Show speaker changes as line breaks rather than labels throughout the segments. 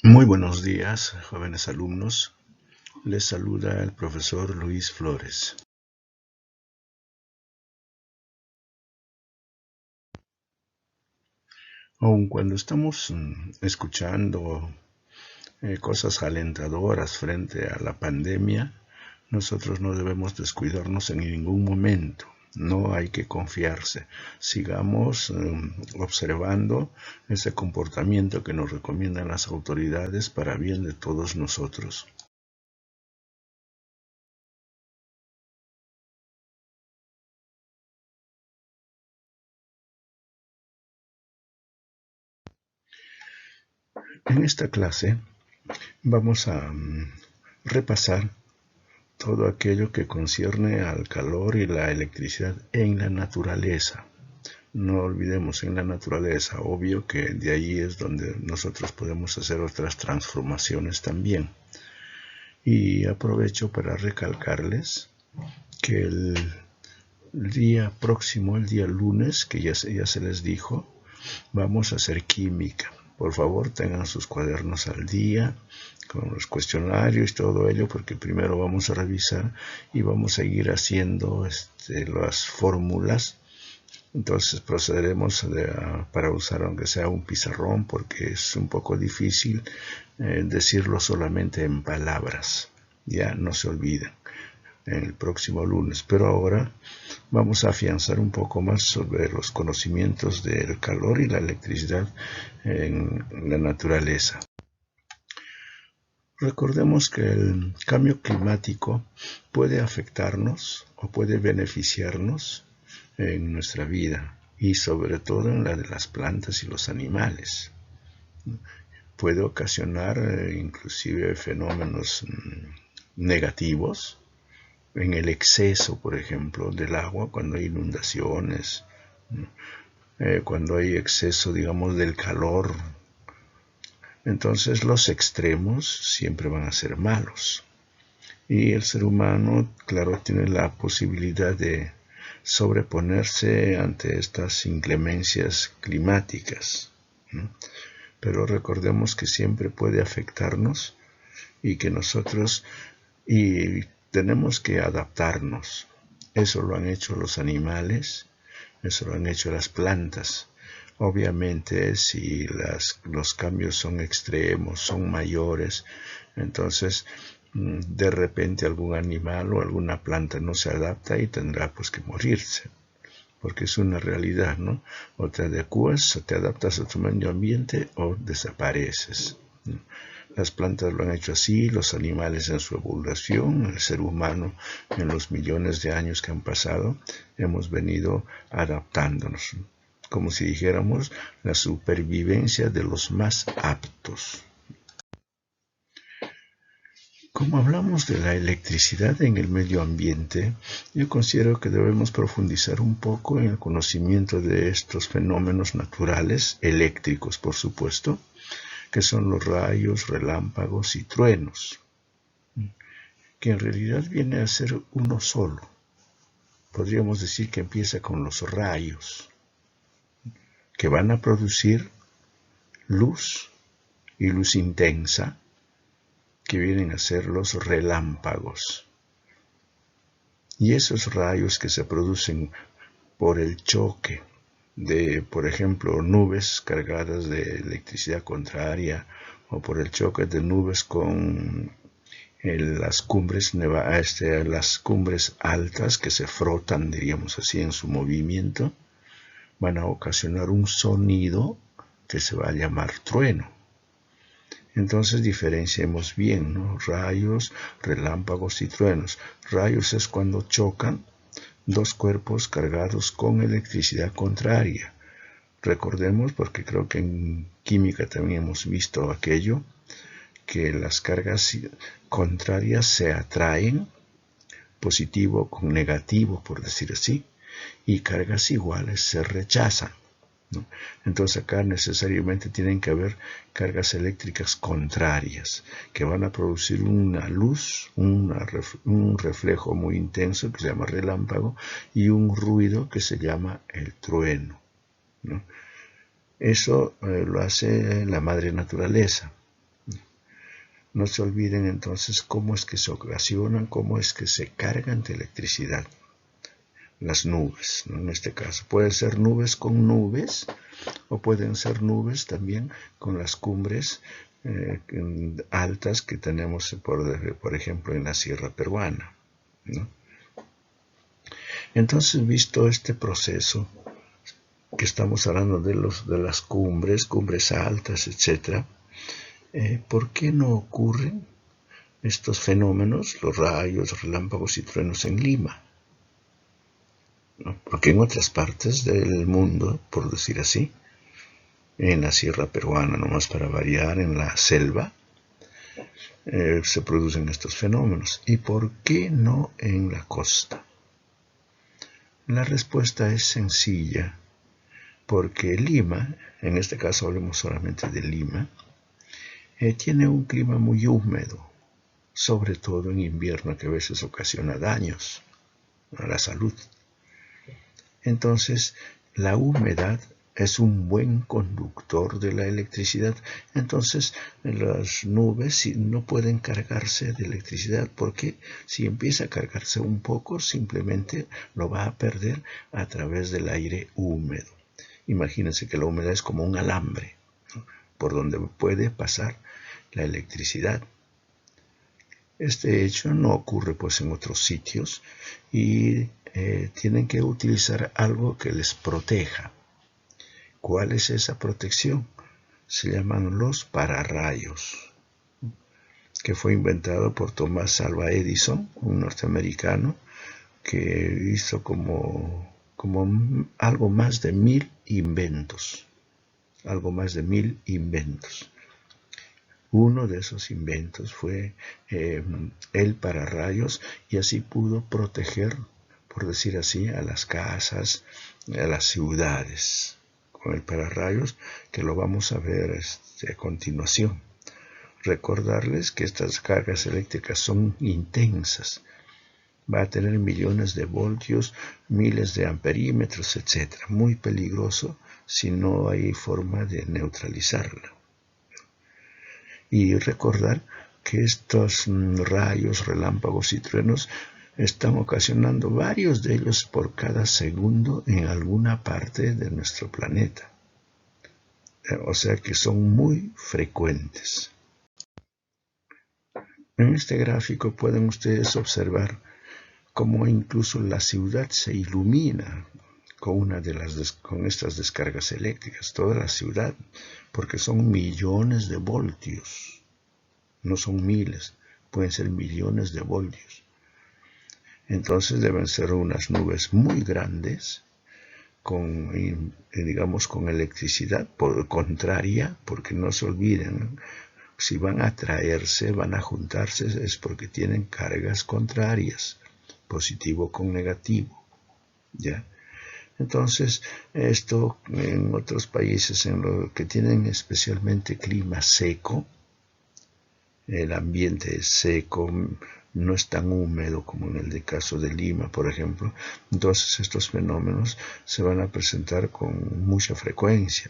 Muy buenos días, jóvenes alumnos. Les saluda el profesor Luis Flores. Aun cuando estamos escuchando cosas alentadoras frente a la pandemia, nosotros no debemos descuidarnos en ningún momento. No hay que confiarse. Sigamos observando ese comportamiento que nos recomiendan las autoridades para bien de todos nosotros. En esta clase vamos a repasar todo aquello que concierne al calor y la electricidad en la naturaleza. No olvidemos en la naturaleza, obvio que de ahí es donde nosotros podemos hacer otras transformaciones también. Y aprovecho para recalcarles que el día próximo, el día lunes, que ya se les dijo, vamos a hacer química. Por favor, tengan sus cuadernos al día, con los cuestionarios y todo ello, porque primero vamos a revisar y vamos a ir haciendo las fórmulas. Entonces procederemos para usar aunque sea un pizarrón, porque es un poco difícil decirlo solamente en palabras. Ya no se olviden en el próximo lunes, pero ahora vamos a afianzar un poco más sobre los conocimientos del calor y la electricidad en la naturaleza. Recordemos que el cambio climático puede afectarnos o puede beneficiarnos en nuestra vida y sobre todo en la de las plantas y los animales. Puede ocasionar inclusive fenómenos negativos en el exceso, por ejemplo, del agua, cuando hay inundaciones, cuando hay exceso, digamos, del calor. Entonces los extremos siempre van a ser malos. Y el ser humano, claro, tiene la posibilidad de sobreponerse ante estas inclemencias climáticas, ¿no? Pero recordemos que siempre puede afectarnos y que nosotros tenemos que adaptarnos. Eso lo han hecho los animales, eso lo han hecho las plantas. Obviamente, si los cambios son extremos, son mayores, entonces de repente algún animal o alguna planta no se adapta y tendrá pues que morirse, porque es una realidad, ¿no? O te adecuas, o te adaptas a tu medio ambiente o desapareces, ¿no? Las plantas lo han hecho así, los animales en su evolución, el ser humano en los millones de años que han pasado, hemos venido adaptándonos, como si dijéramos la supervivencia de los más aptos. Como hablamos de la electricidad en el medio ambiente, yo considero que debemos profundizar un poco en el conocimiento de estos fenómenos naturales, eléctricos por supuesto, que son los rayos, relámpagos y truenos, que en realidad viene a ser uno solo. Podríamos decir que empieza con los rayos, que van a producir luz y luz intensa, que vienen a ser los relámpagos. Y esos rayos que se producen por el choque de, por ejemplo, nubes cargadas de electricidad contraria o por el choque de nubes con las cumbres altas que se frotan, diríamos así, en su movimiento, van a ocasionar un sonido que se va a llamar trueno. Entonces diferenciemos bien, ¿no? Rayos, relámpagos y truenos. Rayos es cuando chocan dos cuerpos cargados con electricidad contraria. Recordemos, porque creo que en química también hemos visto aquello, que las cargas contrarias se atraen, positivo con negativo, por decir así, y cargas iguales se rechazan, ¿no? Entonces acá necesariamente tienen que haber cargas eléctricas contrarias que van a producir una luz, un reflejo muy intenso que se llama relámpago y un ruido que se llama el trueno, ¿no? Eso lo hace la madre naturaleza. No se olviden entonces cómo es que se ocasionan, cómo es que se cargan de electricidad las nubes, ¿no? En este caso pueden ser nubes con nubes o pueden ser nubes también con las cumbres altas que tenemos, por ejemplo, en la sierra peruana, ¿no? Entonces, visto este proceso, que estamos hablando de las cumbres altas, etc., ¿por qué no ocurren estos fenómenos, los rayos, relámpagos y truenos en Lima? ¿No? Porque en otras partes del mundo, por decir así, en la sierra peruana, nomás para variar, en la selva, se producen estos fenómenos. ¿Y por qué no en la costa? La respuesta es sencilla, porque Lima, en este caso hablemos solamente de Lima, tiene un clima muy húmedo, sobre todo en invierno, que a veces ocasiona daños a la salud. Entonces, la humedad es un buen conductor de la electricidad. Entonces, las nubes no pueden cargarse de electricidad, porque si empieza a cargarse un poco, simplemente lo va a perder a través del aire húmedo. Imagínense que la humedad es como un alambre, ¿no?, por donde puede pasar la electricidad. Este hecho no ocurre pues en otros sitios y tienen que utilizar algo que les proteja. ¿Cuál es esa protección? Se llaman los pararrayos, que fue inventado por Thomas Alva Edison, un norteamericano, que hizo como algo más de 1000 inventos. Algo más de 1000 inventos. Uno de esos inventos fue el pararrayos, y así pudo proteger, por decir así, a las casas, a las ciudades, con el pararrayos, que lo vamos a ver a continuación. Recordarles que estas cargas eléctricas son intensas. Va a tener millones de voltios, miles de amperímetros, etc. Muy peligroso si no hay forma de neutralizarla. Y recordar que estos rayos, relámpagos y truenos están ocasionando varios de ellos por cada segundo en alguna parte de nuestro planeta. O sea que son muy frecuentes. En este gráfico pueden ustedes observar cómo incluso la ciudad se ilumina con estas descargas eléctricas, toda la ciudad, porque son millones de voltios. No son miles, pueden ser millones de voltios. Entonces deben ser unas nubes muy grandes, con electricidad contraria, porque no se olviden, si van a atraerse, van a juntarse, es porque tienen cargas contrarias, positivo con negativo, ¿ya? Entonces, esto en otros países en los que tienen especialmente clima seco, el ambiente es seco, no es tan húmedo como en el caso de Lima, por ejemplo. Entonces estos fenómenos se van a presentar con mucha frecuencia,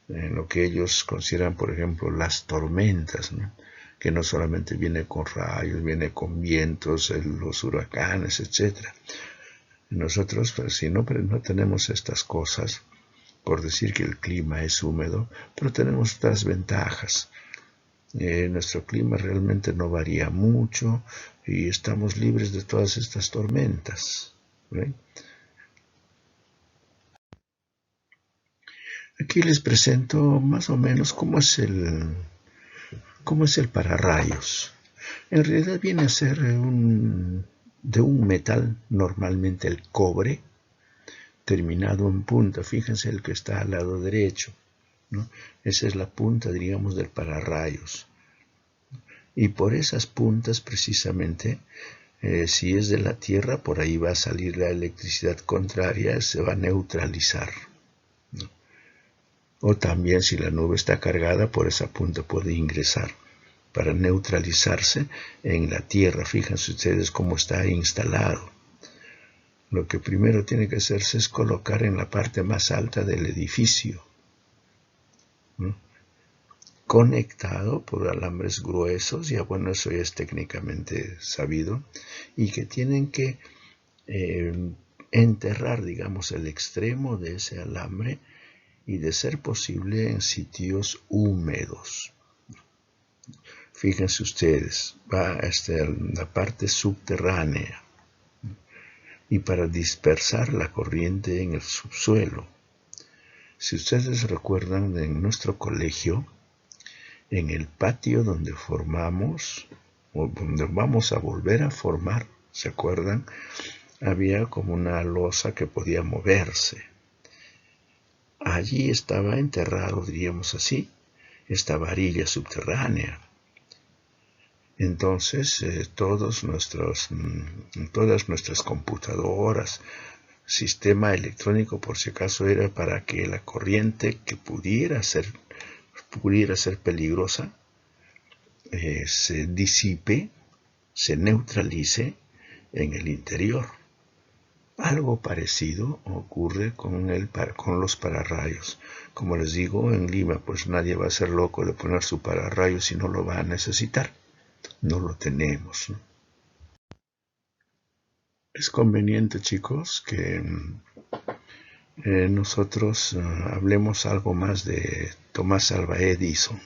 en lo que ellos consideran, por ejemplo, las tormentas, ¿no?, que no solamente viene con rayos, viene con vientos, los huracanes, etc. Nosotros, pues, si no tenemos estas cosas, por decir que el clima es húmedo, pero tenemos otras ventajas. Nuestro clima realmente no varía mucho y estamos libres de todas estas tormentas, ¿ven? Aquí les presento más o menos cómo es el pararrayos. En realidad viene a ser de un metal, normalmente el cobre, terminado en punta. Fíjense el que está al lado derecho, ¿no? Esa es la punta, diríamos, del pararrayos. Y por esas puntas, precisamente, si es de la Tierra, por ahí va a salir la electricidad contraria, se va a neutralizar, ¿no? O también, si la nube está cargada, por esa punta puede ingresar para neutralizarse en la Tierra. Fíjense ustedes cómo está instalado. Lo que primero tiene que hacerse es colocar en la parte más alta del edificio, ¿no?, conectado por alambres gruesos, ya bueno, eso ya es técnicamente sabido, y que tienen que enterrar, digamos, el extremo de ese alambre y de ser posible en sitios húmedos. Fíjense ustedes, va hasta la parte subterránea y para dispersar la corriente en el subsuelo. Si ustedes recuerdan, en nuestro colegio, en el patio donde formamos, o donde vamos a volver a formar, ¿se acuerdan? Había como una losa que podía moverse. Allí estaba enterrado, diríamos así, esta varilla subterránea. Entonces, todas nuestras computadoras, sistema electrónico, por si acaso, era para que la corriente que pudiera ser peligrosa, se disipe, se neutralice en el interior. Algo parecido ocurre con los pararrayos. Como les digo, en Lima, pues nadie va a ser loco de poner su pararrayo si no lo va a necesitar. No lo tenemos, ¿no? Es conveniente, chicos, que nosotros hablemos algo más de Tomás Alva Edison.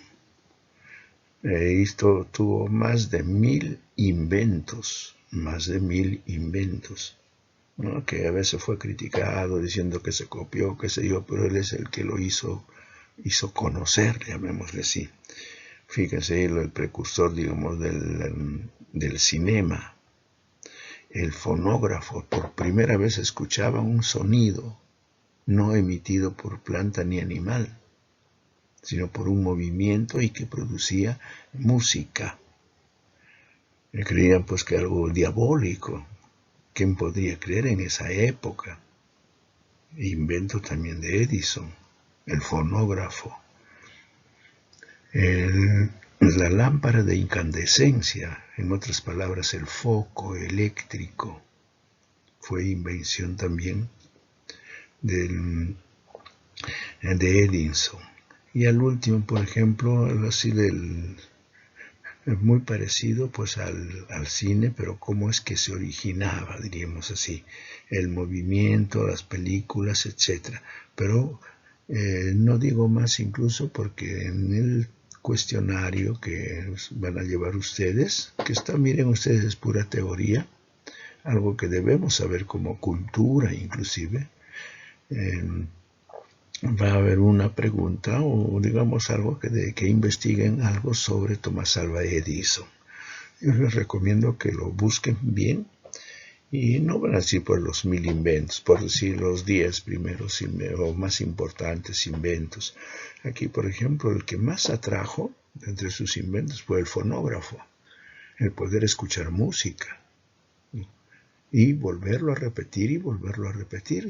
Esto tuvo más de 1000 inventos, ¿no? Que a veces fue criticado diciendo que se copió, qué sé yo, pero él es el que lo hizo conocer, llamémosle así. Fíjense, el precursor, digamos, del cinema. El fonógrafo, por primera vez escuchaba un sonido no emitido por planta ni animal, sino por un movimiento y que producía música. Creían pues que algo diabólico. ¿Quién podría creer en esa época? Invento también de Edison, el fonógrafo. La lámpara de incandescencia, en otras palabras, el foco eléctrico, fue invención también de Edison. Y al último, por ejemplo, así muy parecido pues al cine, pero cómo es que se originaba, diríamos así, el movimiento, las películas, etc. Pero no digo más incluso porque en el cuestionario que van a llevar ustedes, que está, miren ustedes, es pura teoría, algo que debemos saber como cultura inclusive, va a haber una pregunta o digamos algo que investiguen algo sobre Tomás Alva Edison. Yo les recomiendo que lo busquen bien y no van a decir por los 1000 inventos, por decir los 10 primeros o más importantes inventos. Aquí, por ejemplo, el que más atrajo entre sus inventos fue el fonógrafo, el poder escuchar música y volverlo a repetir,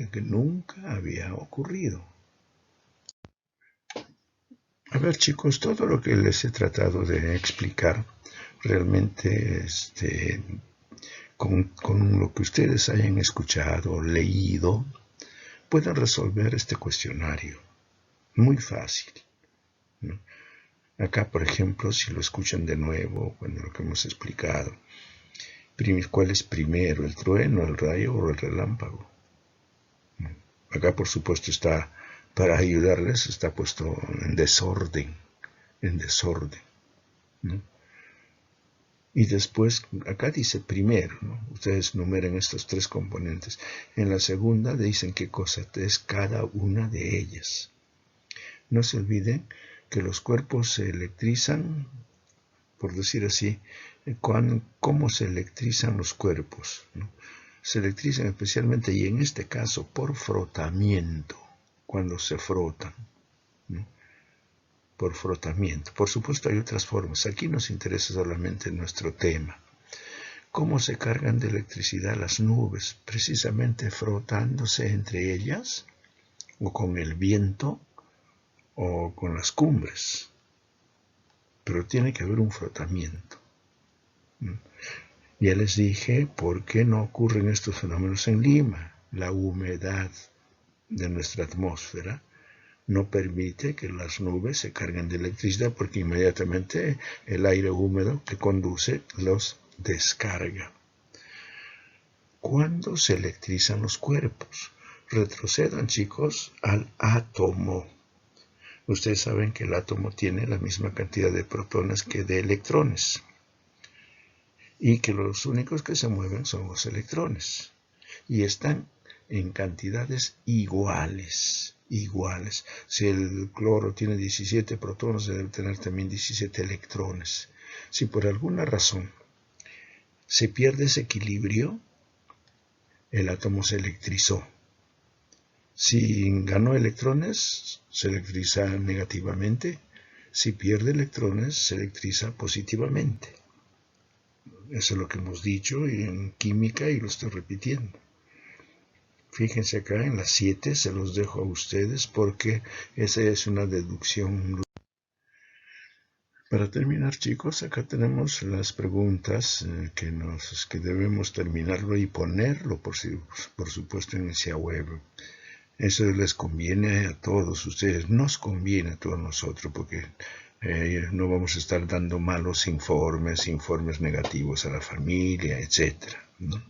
que nunca había ocurrido. A ver, chicos, todo lo que les he tratado de explicar, realmente con lo que ustedes hayan escuchado, leído, pueden resolver este cuestionario. Muy fácil, ¿no? Acá, por ejemplo, si lo escuchan de nuevo, bueno, lo que hemos explicado, ¿cuál es primero, el trueno, el rayo o el relámpago? Acá, por supuesto, está, para ayudarles, está puesto en desorden, ¿no? Y después, acá dice primero, ¿no? Ustedes numeren estos 3 componentes. En la segunda dicen qué cosa es cada una de ellas. No se olviden que los cuerpos se electrizan, por decir así, ¿cómo se electrizan los cuerpos, ¿no? Se electrizan especialmente, y en este caso, por frotamiento, cuando se frotan, ¿no? Por frotamiento. Por supuesto hay otras formas. Aquí nos interesa solamente nuestro tema. ¿Cómo se cargan de electricidad las nubes? Precisamente frotándose entre ellas, o con el viento, o con las cumbres. Pero tiene que haber un frotamiento. Ya les dije por qué no ocurren estos fenómenos en Lima. La humedad de nuestra atmósfera no permite que las nubes se carguen de electricidad porque inmediatamente el aire húmedo que conduce los descarga. ¿Cuándo se electrizan los cuerpos? Retrocedan, chicos, al átomo. Ustedes saben que el átomo tiene la misma cantidad de protones que de electrones y que los únicos que se mueven son los electrones y están en cantidades iguales. Si el cloro tiene 17 protones, debe tener también 17 electrones. Si por alguna razón se pierde ese equilibrio, el átomo se electrizó. Si ganó electrones, se electriza negativamente. Si pierde electrones, se electriza positivamente. Eso es lo que hemos dicho en química y lo estoy repitiendo. Fíjense acá en las 7, se los dejo a ustedes porque esa es una deducción. Para terminar, chicos, acá tenemos las preguntas que debemos terminarlo y ponerlo, por supuesto, en esa web. Eso les conviene a todos ustedes, nos conviene a todos nosotros, porque no vamos a estar dando malos informes negativos a la familia, etc., ¿no?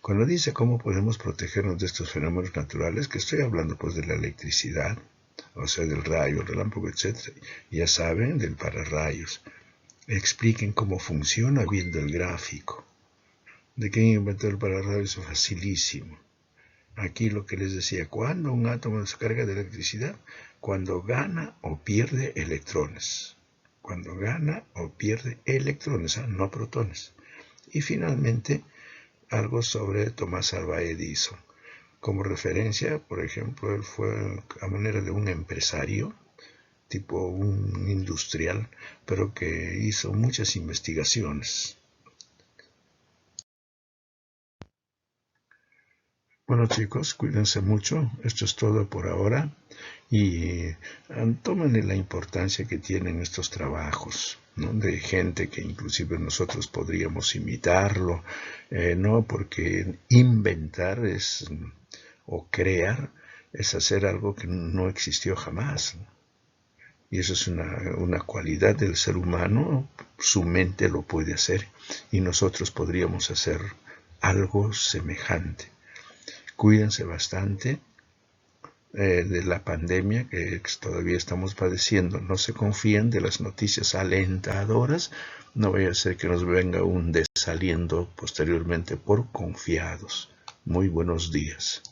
Cuando dice cómo podemos protegernos de estos fenómenos naturales, que estoy hablando pues de la electricidad, o sea, del rayo, el relámpago, etc., ya saben, del pararrayos. Expliquen cómo funciona viendo el gráfico. ¿De quién inventó el pararrayos? Facilísimo. Aquí lo que les decía, cuando un átomo se carga de electricidad, cuando gana o pierde electrones. Cuando gana o pierde electrones, no protones. Y finalmente, algo sobre Thomas Alva Edison. Como referencia, por ejemplo, él fue a manera de un empresario, tipo un industrial, pero que hizo muchas investigaciones. Bueno, chicos, cuídense mucho. Esto es todo por ahora. Y tomen la importancia que tienen estos trabajos, ¿no? De gente que inclusive nosotros podríamos imitarlo, ¿no? Porque inventar o crear es hacer algo que no existió jamás, ¿no? Y eso es una cualidad del ser humano, su mente lo puede hacer y nosotros podríamos hacer algo semejante. Cuídense bastante de la pandemia que todavía estamos padeciendo. No se confíen de las noticias alentadoras. No vaya a ser que nos venga un desaliento posteriormente por confiados. Muy buenos días.